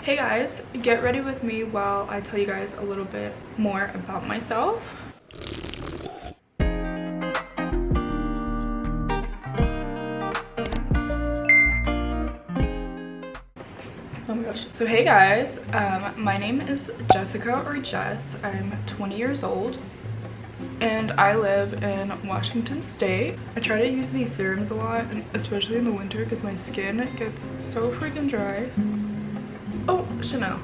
Hey guys, get ready with me while I tell you guys a little bit more about myself. Oh my gosh. So hey guys, my name is Jessica or Jess. I'm 20 years old and I live in Washington State. I try to use these serums a lot, especially in the winter because my skin gets so freaking dry. Oh, Chanel.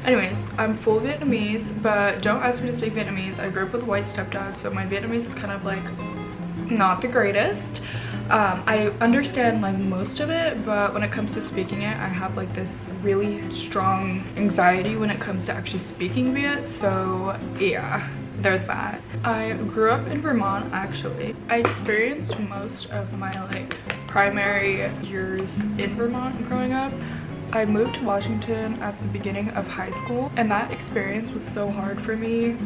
Anyways, I'm full Vietnamese, but don't ask me to speak Vietnamese. I grew up with a white stepdad, so my Vietnamese is kind of like not the greatest. I understand like most of it, but when it comes to speaking it, I have like this really strong anxiety when it comes to actually speaking Viet, so yeah, there's that. I grew up in Vermont actually. I experienced most of my like primary years in Vermont growing up. I moved to Washington at the beginning of high school, and that experience was so hard for me.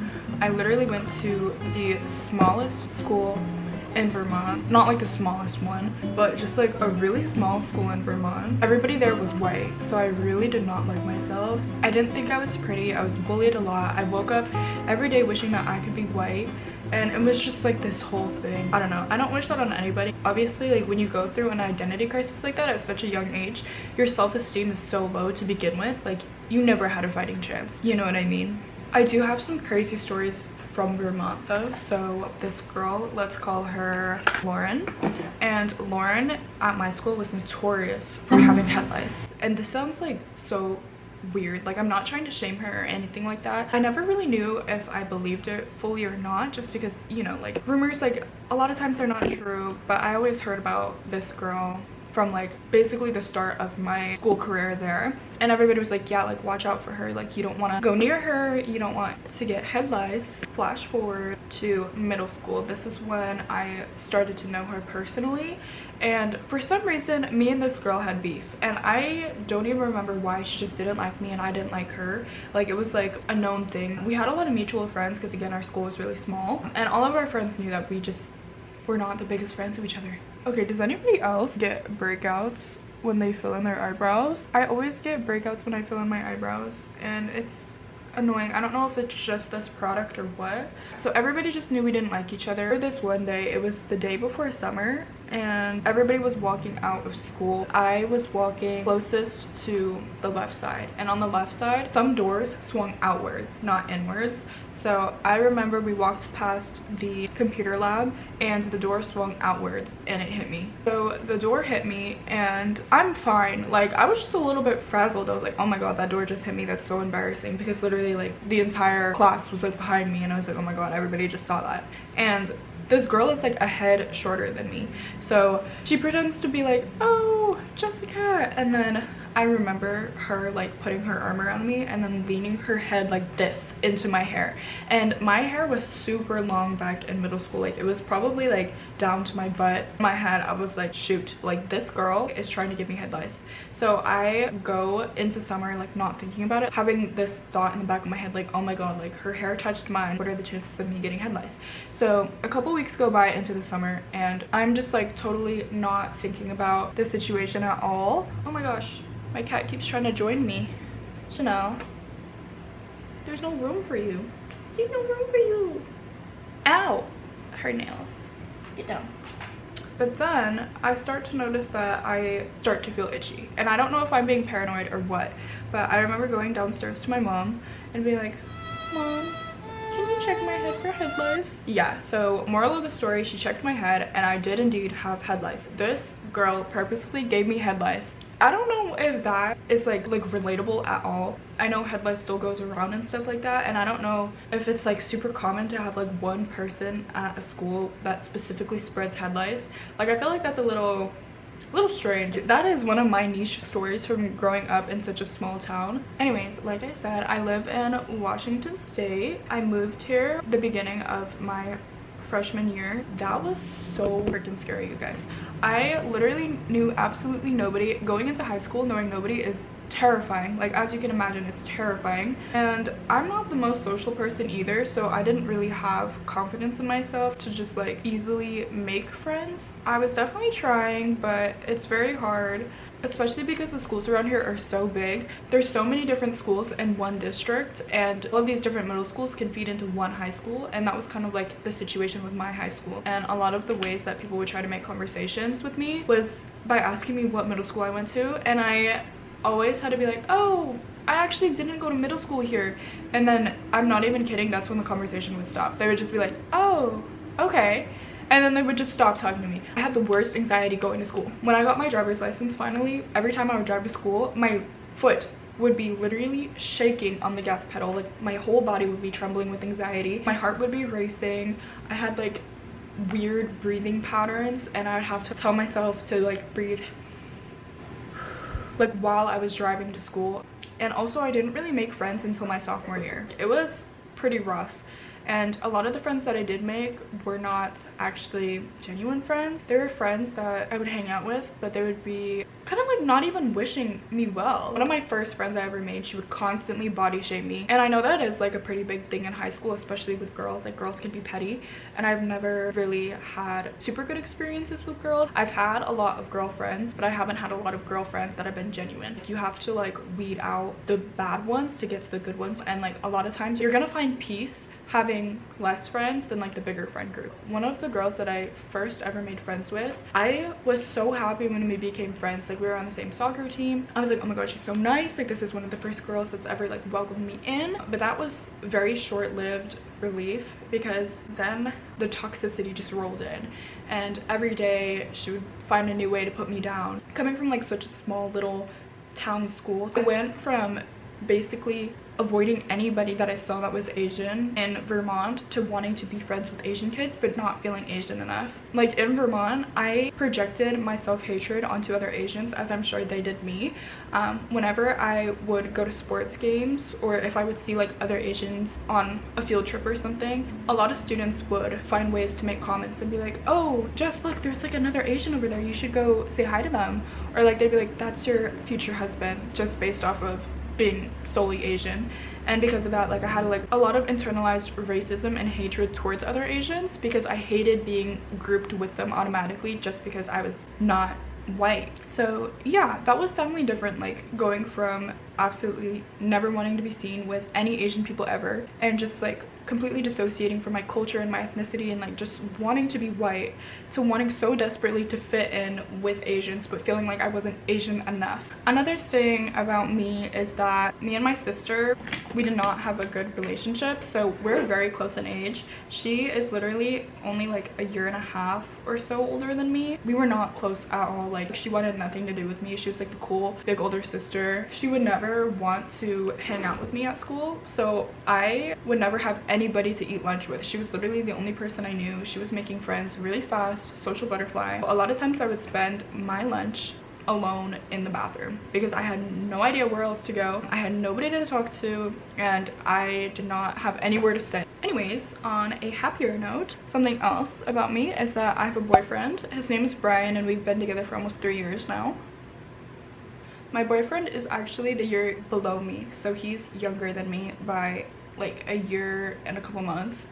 I literally went to the smallest school in Vermont, not like the smallest one, but just like a really small school in Vermont. Everybody there was white, so I really did not like myself. I didn't think I was pretty. I was bullied a lot. I woke up every day wishing that I could be white, and it was just like this whole thing. I don't know, I don't wish that on anybody. Obviously, like when you go through an identity crisis like that at such a young age, your self-esteem is so low to begin with. Like you never had a fighting chance, you know what I mean? I do have some crazy stories from Vermont though. So this girl, let's call her Lauren, and Lauren at my school was notorious for having head lice. And this sounds like so weird, like I'm not trying to shame her or anything like that. I never really knew if I believed it fully or not, just because, you know, like rumors, like a lot of times they're not true, but I always heard about this girl from like basically the start of my school career there, and everybody was like, yeah, like watch out for her, like you don't want to go near her, you don't want to get head lice. Flash forward to middle school. This is when I started to know her personally, and for some reason me and this girl had beef, and I don't even remember why. She just didn't like me and I didn't like her. Like it was like a known thing. We had a lot of mutual friends because again our school was really small, and all of our friends knew that we just were not the biggest friends of each other. Okay, does anybody else get breakouts when they fill in their eyebrows? I always get breakouts when I fill in my eyebrows, and it's annoying. I don't know if it's just this product or what. So everybody just knew we didn't like each other. This one day, it was the day before summer, and everybody was walking out of school. I was walking closest to the left side, and on the left side, some doors swung outwards, not inwards. So I remember we walked past the computer lab and the door swung outwards and it hit me. So the door hit me and I'm fine. Like I was just a little bit frazzled. I was like, oh my god, that door just hit me. That's so embarrassing, because literally like the entire class was like behind me, and I was like, oh my god, everybody just saw that. And this girl is like a head shorter than me, so she pretends to be like, oh, Jessica, and then I remember her like putting her arm around me and then leaning her head like this into my hair. And my hair was super long back in middle school, like it was probably like down to my butt. In my head I was like, shoot, like this girl is trying to give me head lice. So I go into summer like not thinking about it, having this thought in the back of my head like, oh my god, like her hair touched mine, what are the chances of me getting head lice? So a couple weeks go by into the summer and I'm just like totally not thinking about the situation at all. Oh my gosh, my cat keeps trying to join me. Chanel, there's no room for you. There's no room for you. Ow, her nails. Get down. But then I start to notice that I start to feel itchy, and I don't know if I'm being paranoid or what, but I remember going downstairs to my mom and being like, Mom, can you check my head for head lice? Yeah, so moral of the story, she checked my head and I did indeed have head lice. This girl purposefully gave me head lice. I don't know if that is like relatable at all. I know head lice still goes around and stuff like that, and I don't know if it's like super common to have like one person at a school that specifically spreads head lice. Like I feel like that's a little strange. That is one of my niche stories from growing up in such a small town. Anyways, like I said, I live in Washington State. I moved here the beginning of my freshman year. That was so freaking scary, you guys. I literally knew absolutely nobody. Going into high school knowing nobody is terrifying. Like, as you can imagine, it's terrifying. And I'm not the most social person either, so I didn't really have confidence in myself to just like easily make friends. I was definitely trying, but it's very hard. especially because the schools around here are so big. There's so many different schools in one district, and all of these different middle schools can feed into one high school, and that was kind of like the situation with my high school. And a lot of the ways that people would try to make conversations with me was by asking me what middle school I went to, and I always had to be like, oh, I actually didn't go to middle school here. And then, I'm not even kidding, that's when the conversation would stop. They would just be like, oh, okay. And then they would just stop talking to me. I had the worst anxiety going to school. When I got my driver's license finally, every time I would drive to school, my foot would be literally shaking on the gas pedal. Like, my whole body would be trembling with anxiety. My heart would be racing. I had like weird breathing patterns, and I would have to tell myself to like breathe like while I was driving to school. And also, I didn't really make friends until my sophomore year. It was pretty rough, and a lot of the friends that I did make were not actually genuine friends. They were friends that I would hang out with, but they would be kind of like not even wishing me well. One of my first friends I ever made, she would constantly body shame me, and I know that is like a pretty big thing in high school, especially with girls. Like, girls can be petty, and I've never really had super good experiences with girls. I've had a lot of girlfriends, but I haven't had a lot of girlfriends that have been genuine. You have to like weed out the bad ones to get to the good ones, and like a lot of times you're gonna find peace having less friends than like the bigger friend group. One of the girls that I first ever made friends with, I was so happy when we became friends. Like, we were on the same soccer team. I was like, oh my god, she's so nice. Like, this is one of the first girls that's ever like welcomed me in. But that was very short-lived relief, because then the toxicity just rolled in, and every day she would find a new way to put me down. Coming from like such a small little town school, I went from basically avoiding anybody that I saw that was Asian in Vermont to wanting to be friends with Asian kids but not feeling Asian enough. Like, in Vermont, I projected my self-hatred onto other Asians, as I'm sure they did me. Whenever I would go to sports games, or if I would see like other Asians on a field trip or something, a lot of students would find ways to make comments and be like, oh, just look, there's like another Asian over there, you should go say hi to them. Or like, they'd be like, that's your future husband, just based off of being solely Asian. And because of that, like, I had like a lot of internalized racism and hatred towards other Asians, because I hated being grouped with them automatically just because I was not white. So yeah, that was definitely different, like going from absolutely never wanting to be seen with any Asian people ever, and just like completely dissociating from my culture and my ethnicity, and like just wanting to be white, to wanting so desperately to fit in with Asians but feeling like I wasn't Asian enough. Another thing about me is that me and my sister, we did not have a good relationship. So we're very close in age. She is literally only like a year and a half or so older than me. We were not close at all. Like, she wanted nothing to do with me. She was like the cool big older sister. She would never want to hang out with me at school, so I would never have anybody to eat lunch with. She was literally the only person I knew. She was making friends really fast, social butterfly. A lot of times I would spend my lunch alone in the bathroom because I had no idea where else to go. I had nobody to talk to, and I did not have anywhere to sit. Anyways, on a happier note, something else about me is that I have a boyfriend. His name is Brian, and we've been together for almost 3 years now. My boyfriend is actually the year below me, so he's younger than me by like a year and a couple months.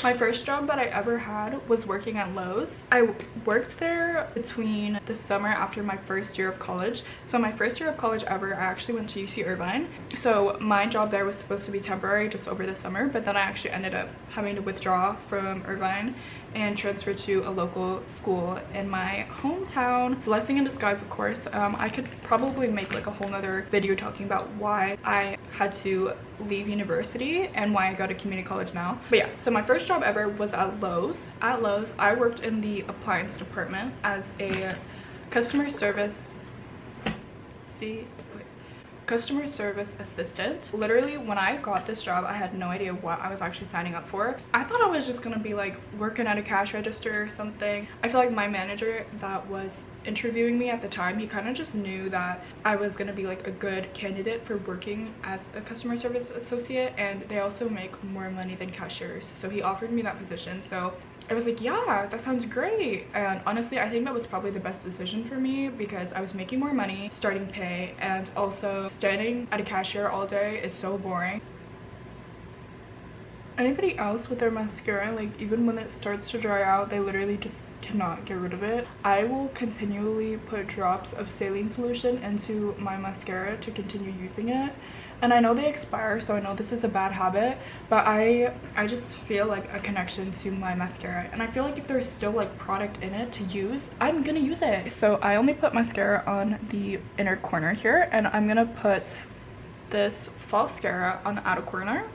My first job that I ever had was working at Lowe's. I worked there between the summer after my first year of college. So my first year of college ever, I actually went to UC Irvine. So my job there was supposed to be temporary just over the summer, but then I actually ended up having to withdraw from Irvine and transfer to a local school in my hometown. Blessing in disguise, of course. I could probably make like a whole nother video talking about why I had to leave university and why I go to community college now. But yeah, so my first job ever was at Lowe's. At Lowe's, I worked in the appliance department as a customer service assistant. Literally, when I got this job, I had no idea what I was actually signing up for. I thought I was just gonna be like working at a cash register or something. I feel like my manager that was interviewing me at the time, he kind of just knew that I was gonna be like a good candidate for working as a customer service associate, and they also make more money than cashiers, so he offered me that position. So I was like, yeah, that sounds great. And honestly, I think that was probably the best decision for me because I was making more money, starting pay, and also standing at a cashier all day is so boring. Anybody else with their mascara, like even when it starts to dry out, they literally just cannot get rid of it. I will continually put drops of saline solution into my mascara to continue using it. And I know they expire, so I know this is a bad habit, but I just feel like a connection to my mascara, and I feel like if there's still like product in it to use, I'm gonna use it. So I only put mascara on the inner corner here, and I'm gonna put this false mascara on the outer corner,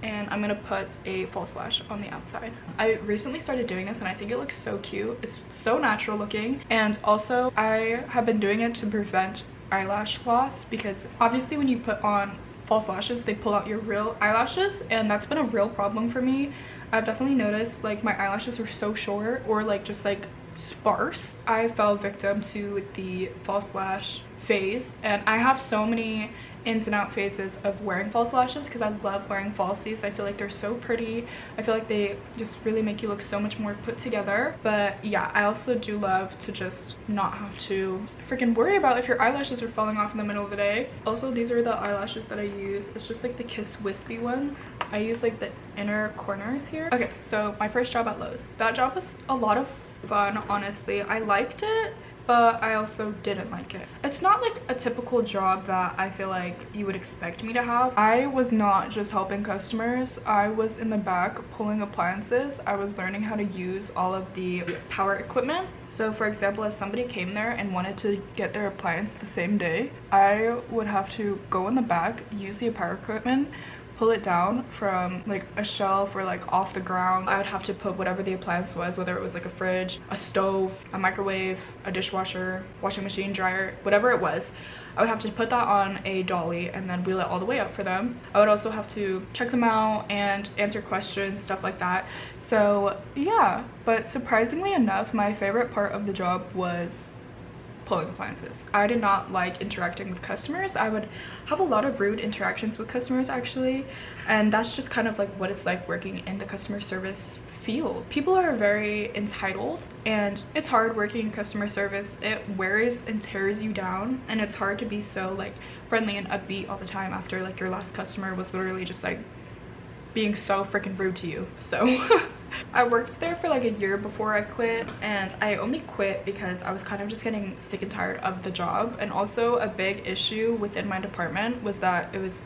and I'm gonna put a false lash on the outside. I recently started doing this and I think it looks so cute. It's so natural looking, and also I have been doing it to prevent eyelash loss, because obviously when you put on false lashes they pull out your real eyelashes, and that's been a real problem for me. I've definitely noticed like my eyelashes are so short or like just like sparse. I fell victim to the false lash phase, and I have so many ins and out phases of wearing false lashes because I love wearing falsies. I feel like they're so pretty. I feel like they just really make you look so much more put together. But yeah, I also do love to just not have to freaking worry about if your eyelashes are falling off in the middle of the day. Also, these are the eyelashes that I use. It's just like the Kiss Wispy ones. I use like the inner corners here. Okay, so my first job at Lowe's. That job was a lot of fun, honestly. I liked it, but I also didn't like it. It's not like a typical job that I feel like you would expect me to have. I was not just helping customers. I was in the back pulling appliances. I was learning how to use all of the power equipment. So for example, if somebody came there and wanted to get their appliance the same day, I would have to go in the back, use the power equipment, pull it down from like a shelf or like off the ground. I would have to put whatever the appliance was, whether it was like a fridge, a stove, a microwave, a dishwasher, washing machine, dryer, whatever it was. I would have to put that on a dolly and then wheel it all the way up for them. I would also have to check them out and answer questions, stuff like that. So yeah, but surprisingly enough, my favorite part of the job was pulling appliances. I did not like interacting with customers. I would have a lot of rude interactions with customers actually, and that's just kind of like what it's like working in the customer service field. People are very entitled, and it's hard working in customer service. It wears and tears you down, and it's hard to be so like friendly and upbeat all the time after like your last customer was literally just like being so freaking rude to you. So I worked there for like a year before I quit, and I only quit because I was kind of just getting sick and tired of the job. And also a big issue within my department was that it was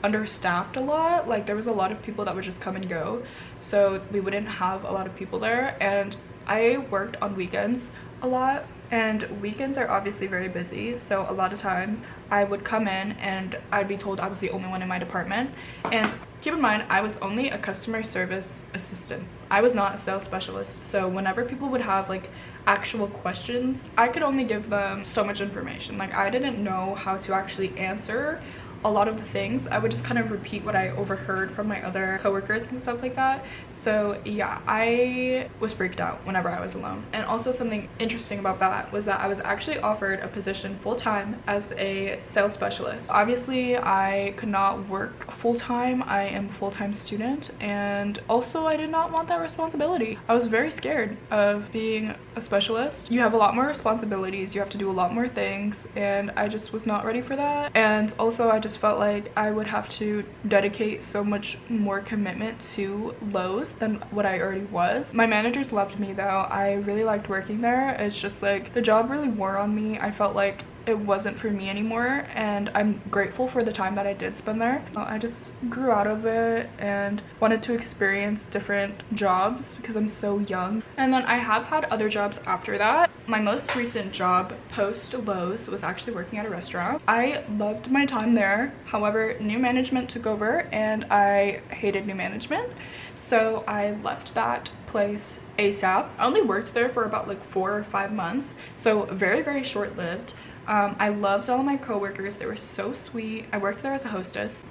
understaffed a lot. Like there was a lot of people that would just come and go, so we wouldn't have a lot of people there. And I worked on weekends a lot, and weekends are obviously very busy, so a lot of times I would come in and I'd be told I was the only one in my department. And keep in mind, I was only a customer service assistant. I was not a sales specialist, so whenever people would have like actual questions, I could only give them so much information. Like I didn't know how to actually answer a lot of the things. I would just kind of repeat what I overheard from my other coworkers and stuff like that. So yeah, I was freaked out whenever I was alone. And also something interesting about that was that I was actually offered a position full-time as a sales specialist. Obviously I could not work full-time. I am a full-time student, and also I did not want that responsibility. I was very scared of being a specialist. You have a lot more responsibilities, you have to do a lot more things, and I just was not ready for that. And also I just felt like I would have to dedicate so much more commitment to Lowe's than what I already was. My managers loved me though. I really liked working there. It's just like the job really wore on me. I felt like it wasn't for me anymore, and I'm grateful for the time that I did spend there. I just grew out of it and wanted to experience different jobs because I'm so young. And then I have had other jobs after that. My most recent job post Lowe's was actually working at a restaurant. I loved my time there. However, new management took over and I hated new management, so I left that place ASAP. I only worked there for about like 4 or 5 months, so very short-lived. I loved all of my coworkers. They were so sweet. I worked there as a hostess.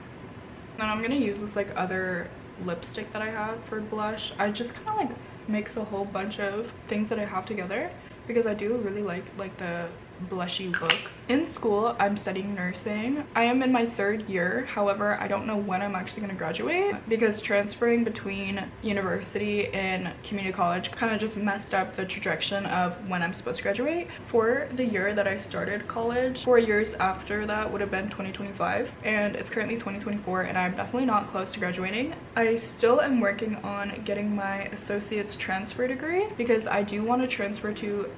And I'm gonna use this like other lipstick that I have for blush. I just kind of like mix a whole bunch of things that I have together because I do really like the blushy look. In school, I'm studying nursing. I am in my 3rd year. However, I don't know when I'm actually going to graduate because transferring between university and community college kind of just messed up the trajectory of when I'm supposed to graduate. For the year that I started college, 4 years after that would have been 2025, and it's currently 2024, and I'm definitely not close to graduating. I still am working on getting my associate's transfer degree because I do want to transfer to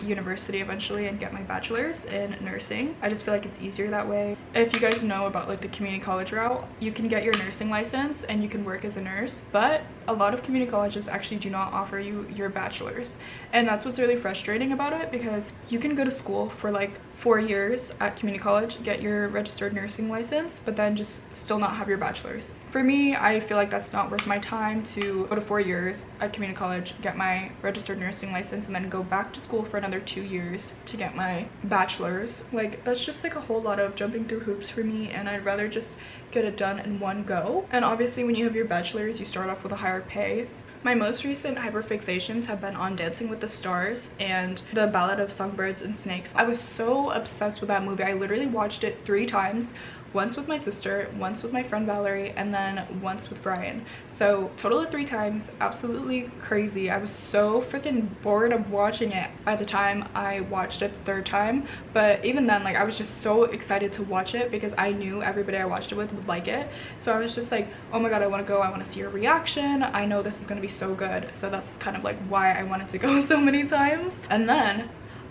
university eventually and get my bachelor's in nursing. I just feel like it's easier that way. If you guys know about like the community college route, you can get your nursing license and you can work as a nurse, but a lot of community colleges actually do not offer you your bachelor's, and that's what's really frustrating about it, because you can go to school for like 4 years at community college, get your registered nursing license, but then just still not have your bachelor's. For me, I feel like that's not worth my time to go to 4 years at community college, get my registered nursing license, and then go back to school for another 2 years to get my bachelor's. Like, that's just like a whole lot of jumping through hoops for me, and I'd rather just get it done in one go. And obviously when you have your bachelor's, you start off with a higher pay. My most recent hyperfixations have been on Dancing with the Stars and The Ballad of Songbirds and Snakes. I was so obsessed with that movie. I literally watched it 3 times. Once with my sister, once with my friend Valerie, and then once with Brian. So total of 3 times. Absolutely crazy. I was so freaking bored of watching it at the time I watched it the 3rd time, but even then, like, I was just so excited to watch it because I knew everybody I watched it with would like it. So I was just like, oh my god, I want to go, I want to see your reaction, I know this is going to be so good. So that's kind of like why I wanted to go so many times. And then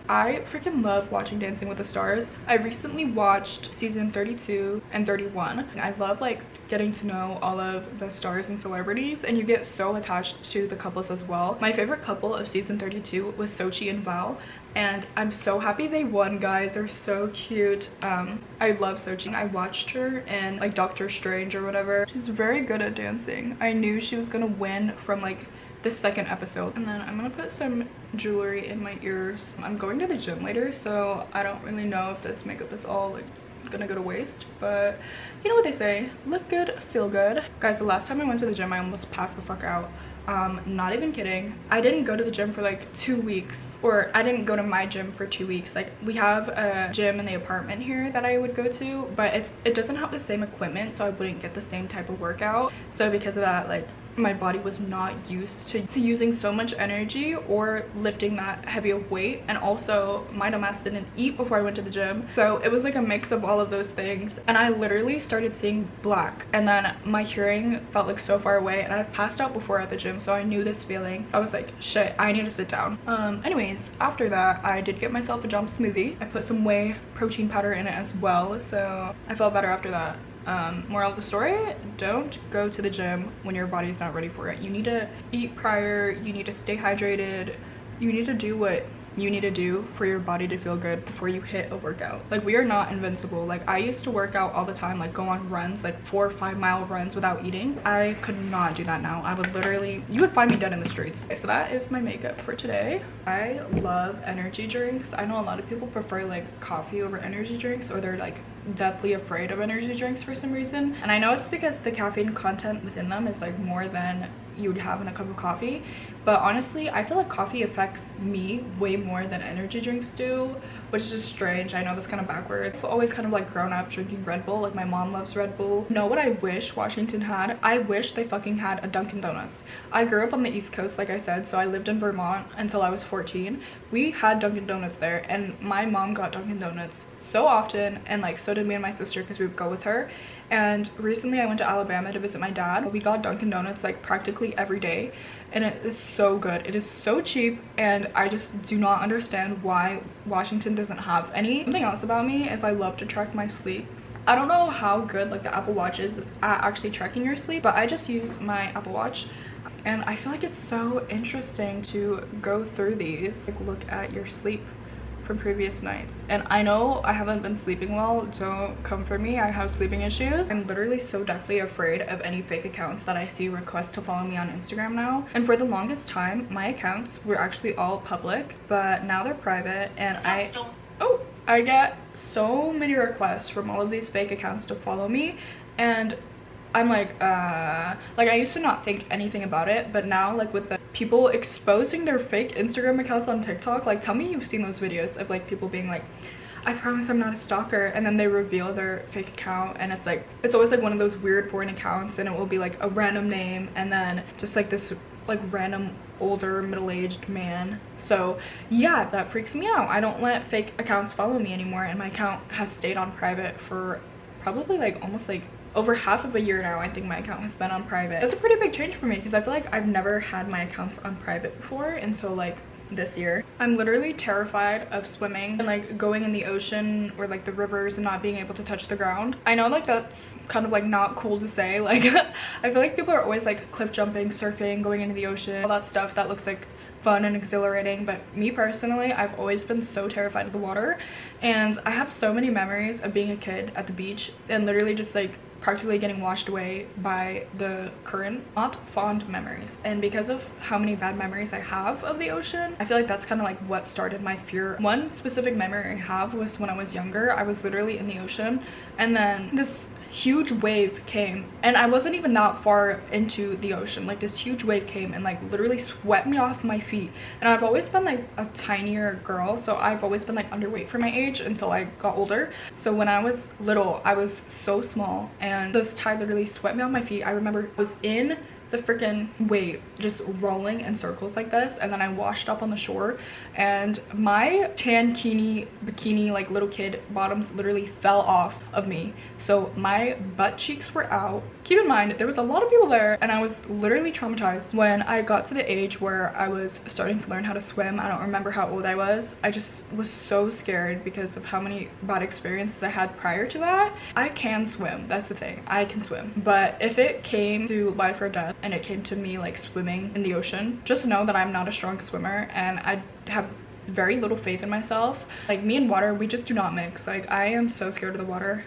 I freaking love watching Dancing with the Stars. I recently watched season 32 and 31. I love like getting to know all of the stars and celebrities, and you get so attached to the couples as well. My favorite couple of season 32 was Sochi and Val, and I'm so happy they won, guys. They're so cute. I love Sochi. I watched her in like Doctor Strange or whatever. She's very good at dancing. I knew she was gonna win from like the 2nd episode. And then I'm gonna put some jewelry in my ears. I'm going to the gym later, so I don't really know if this makeup is all like gonna go to waste, but you know what they say, look good, feel good. Guys, the last time I went to the gym, I almost passed the fuck out. Not even kidding. I didn't go to the gym for like 2 weeks, or I didn't go to my gym for 2 weeks. Like, we have a gym in the apartment here that I would go to, but it doesn't have the same equipment, so I wouldn't get the same type of workout. So because of that, like, my body was not used to using so much energy or lifting that heavy of weight, and also my dumbass didn't eat before I went to the gym, so it was like a mix of all of those things, and I literally started seeing black, and then my hearing felt like so far away, and I passed out before at the gym, so I knew this feeling. I was like, shit, I need to sit down. Anyways, after that, I did get myself a jump smoothie. I put some whey protein powder in it as well, so I felt better after that. Moral of the story, don't go to the gym when your body's not ready for it. You need to eat prior, you need to stay hydrated, you need to do what you need to do for your body to feel good before you hit a workout. Like, we are not invincible. Like, I used to work out all the time, like go on runs, like 4 or 5 mile runs without eating. I could not do that now. I would literally, you would find me dead in the streets. Okay, so that is my makeup for today. I love energy drinks. I know a lot of people prefer like coffee over energy drinks, or they're like deathly afraid of energy drinks for some reason, and I know it's because the caffeine content within them is like more than you would have in a cup of coffee, but honestly I feel like coffee affects me way more than energy drinks do, which is just strange. I know that's kind of backwards. I've always kind of like grown up drinking Red Bull. Like, my mom loves Red Bull. You know what I wish Washington had? I wish they fucking had a Dunkin' Donuts. I grew up on the East Coast, like I said, so I lived in Vermont until I was 14. We had Dunkin' Donuts there, and my mom got Dunkin' Donuts so often, and like so did me and my sister because we would go with her. And recently I went to Alabama to visit my dad. We got Dunkin' Donuts like practically every day, and it is so good. It is so cheap, and I just do not understand why Washington doesn't have any. Something else about me is I love to track my sleep. I don't know how good like the Apple Watch is at actually tracking your sleep, but I just use my Apple Watch, and I feel like it's so interesting to go through these, like look at your sleep from previous nights. And I know I haven't been sleeping well, don't come for me, I have sleeping issues. I'm literally so deathly afraid of any fake accounts that I see request to follow me on Instagram now. And for the longest time my accounts were actually all public, but now they're private, and I get so many requests from all of these fake accounts to follow me, and I'm like I used to not think anything about it, but now like with the people exposing their fake Instagram accounts on TikTok, like tell me you've seen those videos of like people being like, I promise I'm not a stalker, and then they reveal their fake account, and it's like, it's always like one of those weird foreign accounts, and it will be like a random name and then just like this like random older middle-aged man. So yeah, that freaks me out. I don't let fake accounts follow me anymore, and my account has stayed on private for probably like almost like over half of a year now, I think my account has been on private. That's a pretty big change for me because I feel like I've never had my accounts on private before until like this year. I'm literally terrified of swimming and like going in the ocean or like the rivers and not being able to touch the ground. I know like that's kind of like not cool to say, like I feel like people are always like cliff jumping, surfing, going into the ocean, all that stuff that looks like fun and exhilarating, but me personally, I've always been so terrified of the water. And I have so many memories of being a kid at the beach and literally just like practically getting washed away by the current. Not fond memories, and because of how many bad memories I have of the ocean, I feel like that's kind of like what started my fear. One specific memory I have was when I was younger. I was literally in the ocean and then this huge wave came, and I wasn't even that far into the ocean. Like this huge wave came and like literally swept me off my feet. And I've always been like a tinier girl, so I've always been like underweight for my age until I got older. So when I was little, I was so small, and this tide literally swept me off my feet. I remember I was in the freaking wave just rolling in circles like this, and then I washed up on the shore, and my bikini like little kid bottoms literally fell off of me. So my butt cheeks were out. Keep in mind there was a lot of people there, and I was literally traumatized. When I got to the age where I was starting to learn how to swim, I don't remember how old I was, I just was so scared because of how many bad experiences I had prior to that. I can swim, that's the thing, I can swim, but if it came to life or death and it came to me like swimming in the ocean, just know that I'm not a strong swimmer and I have very little faith in myself. Like me and water, we just do not mix. Like I am so scared of the water.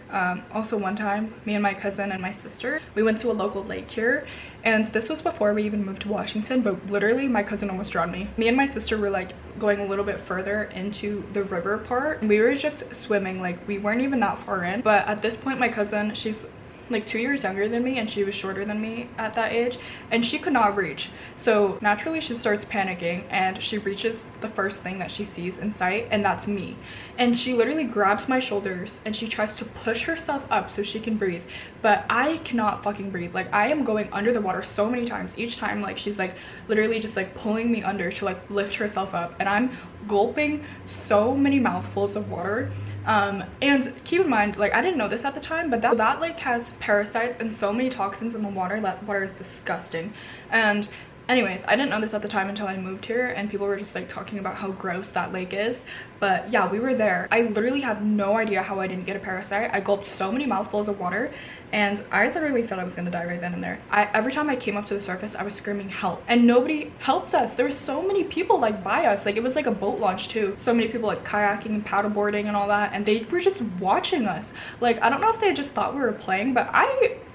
Also one time, me and my cousin and my sister, we went to a local lake here, and this was before we even moved to Washington, but literally my cousin almost drowned me. Me and my sister were like going a little bit further into the river part, and we were just swimming. Like we weren't even that far in, but at this point my cousin, she's like 2 years younger than me and she was shorter than me at that age, and she could not reach. So naturally she starts panicking and she reaches the first thing that she sees in sight, and that's me. And she literally grabs my shoulders and she tries to push herself up so she can breathe, but I cannot fucking breathe. Like I am going under the water so many times. Each time like she's like literally just like pulling me under to like lift herself up, and I'm gulping so many mouthfuls of water. And keep in mind, like I didn't know this at the time, but that lake has parasites and so many toxins in the water. That water is disgusting. And anyways, I didn't know this at the time until I moved here, and people were just like talking about how gross that lake is. But yeah, we were there. I literally have no idea how I didn't get a parasite. I gulped so many mouthfuls of water, and I literally thought I was gonna die right then and there. Every time I came up to the surface, I was screaming help, and nobody helped us. There were so many people like by us. Like it was like a boat launch too. So many people like kayaking and paddleboarding and all that, and they were just watching us. Like I don't know if they just thought we were playing, but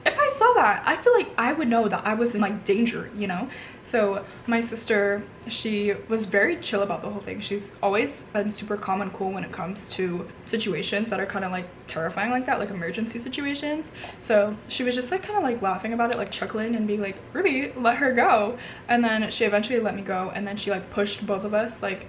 if I saw that, I feel like I would know that I was in like danger, you know? So my sister, she was very chill about the whole thing. She's always been super calm and cool when it comes to situations that are kind of like terrifying like that, like emergency situations. So she was just like kind of like laughing about it, like chuckling and being like, Ruby, let her go. And then she eventually let me go, and then she like pushed both of us, like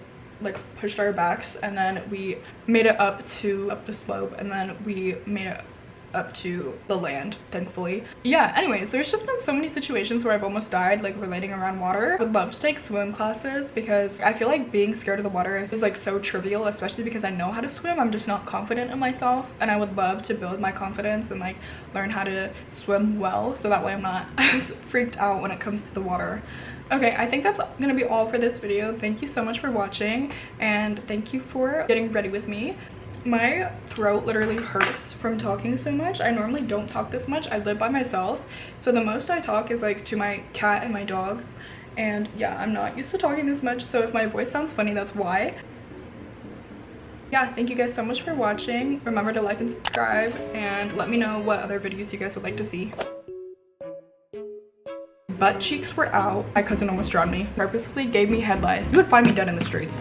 pushed our backs, and then we made it up the slope, and then we made it up to the land, thankfully. Yeah, anyways, there's just been so many situations where I've almost died like relating around water. I would love to take swim classes because I feel like being scared of the water is like so trivial, especially because I know how to swim. I'm just not confident in myself, and I would love to build my confidence and like learn how to swim well, so that way I'm not as freaked out when it comes to the water. Okay, I think that's gonna be all for this video. Thank you so much for watching, and thank you for getting ready with me. My throat literally hurts from talking so much. I normally don't talk this much. I live by myself, so the most I talk is like to my cat and my dog, and yeah, I'm not used to talking this much, so if my voice sounds funny, that's why. Yeah, thank you guys so much for watching. Remember to like and subscribe, and let me know what other videos you guys would like to see. Butt cheeks were out. My cousin almost drowned me. Purposefully gave me head lice. You would find me dead in the streets.